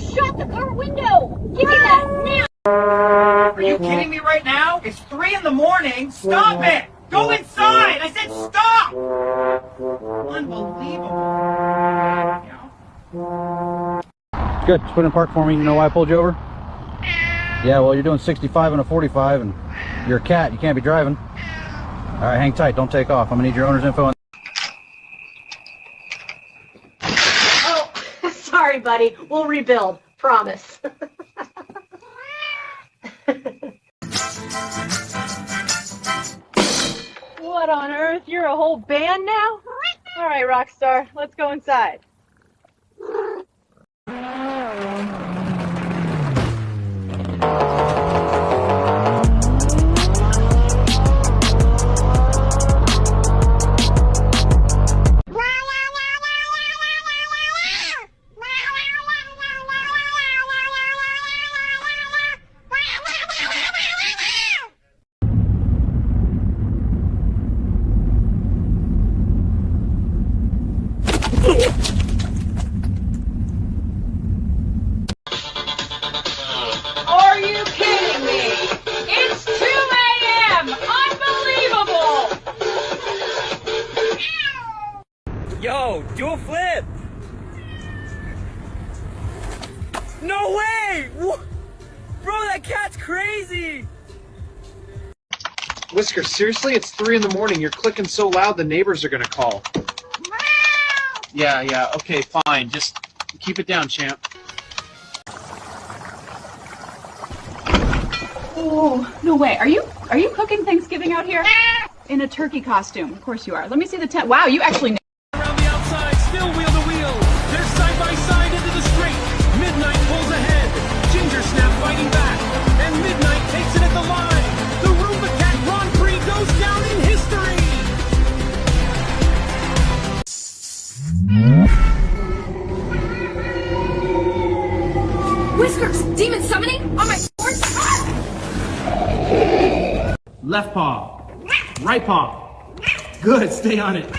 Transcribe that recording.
shut the car window? Give me that now! Are you kidding me right now? It's 3 in the morning. Stop it! Go inside! I said stop! Unbelievable. Good. Just put in park for me. You know why I pulled you over? Yeah, well, you're doing 65 and a 45, and you're a cat. You can't be driving. All right, hang tight. Don't take off. I'm going to need your owner's info. Oh, sorry, buddy. We'll rebuild. Promise. What on earth? You're a whole band now? All right, Rockstar, let's go inside. Are you kidding me? It's 2 a.m. Unbelievable! Yo, do a flip! No way! Bro, that cat's crazy! Whisker, seriously? It's 3 in the morning. You're clicking so loud the neighbors are gonna call. Yeah, okay, fine. Just keep it down, champ. Oh, no way. Are you cooking Thanksgiving out here? In a turkey costume. Of course you are. Let me see the tent. Wow, you actually know. Around the outside, still wheel to wheel. They're side by side into the straight. Midnight pulls ahead. Ginger Snap fighting back. And Midnight takes it at the line. The Roomba Cat Grand Prix goes down in history. Whiskers! Demon summoning? On my horse? Left paw. Right paw. Good, stay on it.